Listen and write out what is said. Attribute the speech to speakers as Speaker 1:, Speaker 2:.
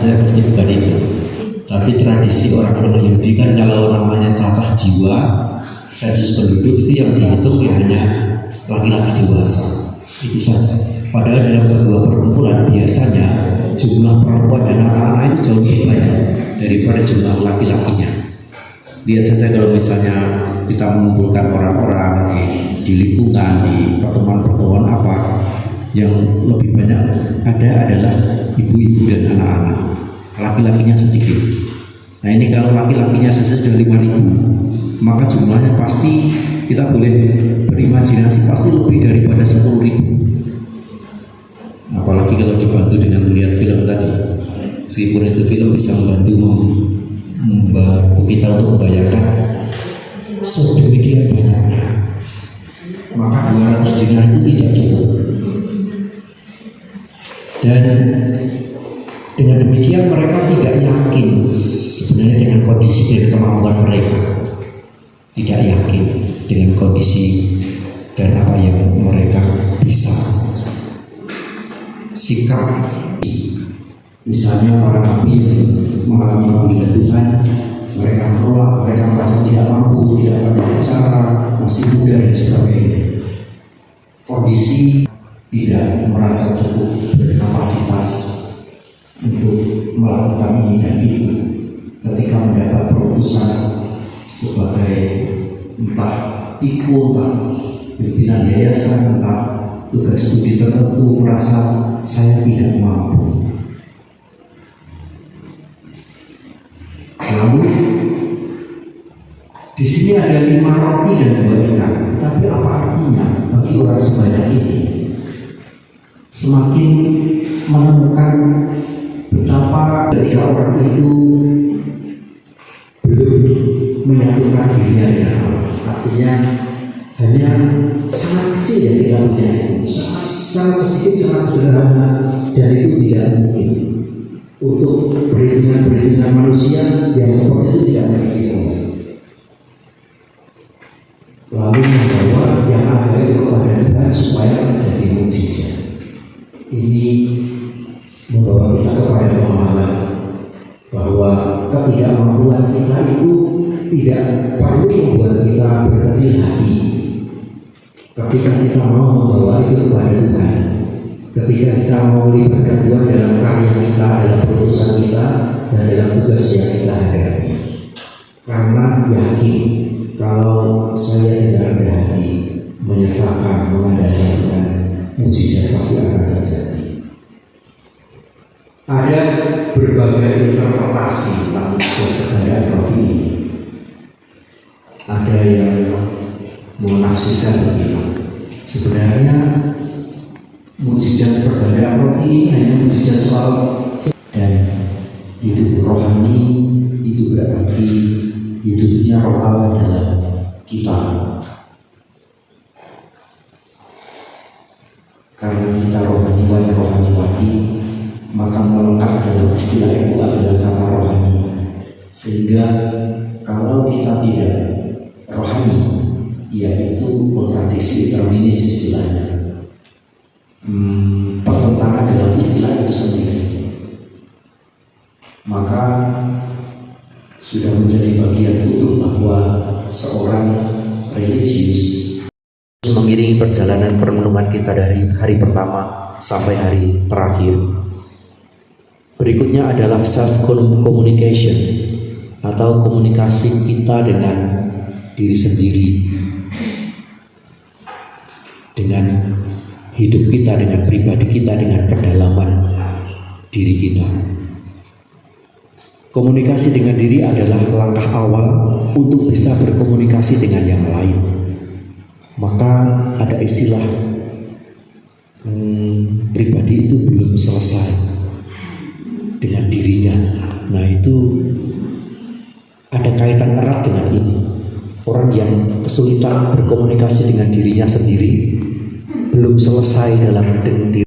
Speaker 1: Saya pasti bukan itu. Tapi tradisi orang-orang Yahudi kan kalau namanya cacah jiwa, sensus penduduk itu yang dihitung ya hanya laki-laki dewasa. Itu saja. Padahal dalam sebuah perkumpulan biasanya jumlah perempuan dan anak-anak itu jauh lebih banyak daripada jumlah laki-lakinya. Lihat saja kalau misalnya kita mengumpulkan orang-orang di lingkungan, di pertemuan-pertemuan apa, yang lebih banyak ada adalah ibu-ibu dan anak-anak, laki-lakinya sedikit. Nah ini kalau laki-lakinya saja sudah 5.000, maka jumlahnya pasti kita boleh berimajinasi pasti lebih daripada 10.000. Apalagi kalau dibantu dengan melihat film tadi, meskipun itu film bisa membantu kita untuk membayangkan sedemikian banyaknya, maka 200 dinar itu tidak cukup. Dan dengan demikian mereka tidak yakin sebenarnya dengan kondisi dan kemampuan mereka, tidak yakin dengan kondisi dan apa yang mereka bisa. Sikap misalnya para nabi mengalami panggilan Tuhan, mereka menolak, mereka merasa tidak mampu, tidak ada cara, masih muda dan sebagainya. Kondisi tidak merasa cukup berkapasitas untuk melakukan ini dan itu. Ketika mendapat perutusan sebagai entah ibu, entah pimpinan yayasan, entah tugas studi tertentu, merasa saya tidak mampu. Lalu di sini ada 5 roti dan 2 ikan. Tapi apa artinya bagi orang sebanyak ini? Semakin menemukan betapa ketika orang itu belum menyatukan dirinya dengan Allah. Artinya hanya sangat kecil yang kita punya itu, sangat sedikit, sangat sederhana, dan itu tidak mungkin untuk perhitungan manusia yang seperti itu tidak mungkin. Lalu membawa yang ada itu kepada Tuhan supaya menjadi mukjizat. Ini membawa kita kepada pemahaman bahwa ketidakmampuan kita itu tidak perlu membuat kita berkecil hati. Ketika kita mau membawa itu kepada Tuhan, ketika kita mau melibatkan Tuhan dalam karya kita, dalam perutusan kita, dan dalam tugas yang kita hadapi, karena yakin kalau saya tidak rendah hati menyatakan mengandalkan Tuhan, mukjizat pasti akan terjadi. Ada berbagai interpretasi tentang mukjizat keberadaan roh ini. Ada yang menafsirkan begini, sebenarnya mukjizat keberadaan roh ini hanya mukjizat soal dan hidup rohani itu berarti hidupnya roh Allah dalam kita. Karena kita rohaniwati, maka melengkap dalam istilah itu adalah kata rohani. Sehingga kalau kita tidak rohani, yaitu kontradiksi determinis istilahnya, pertentangan dalam istilah itu sendiri, maka sudah menjadi bagian utuh bahwa seorang religius mengiringi perjalanan perenungan kita dari hari pertama sampai hari terakhir. Berikutnya adalah self communication atau komunikasi kita dengan diri sendiri, dengan hidup kita, dengan pribadi kita, dengan kedalaman diri kita. Komunikasi dengan diri adalah langkah awal untuk bisa berkomunikasi dengan yang lain. Maka ada istilah pribadi itu belum selesai dengan dirinya. Nah itu ada kaitan erat dengan ini. Orang yang kesulitan berkomunikasi dengan dirinya sendiri belum selesai dalam diri.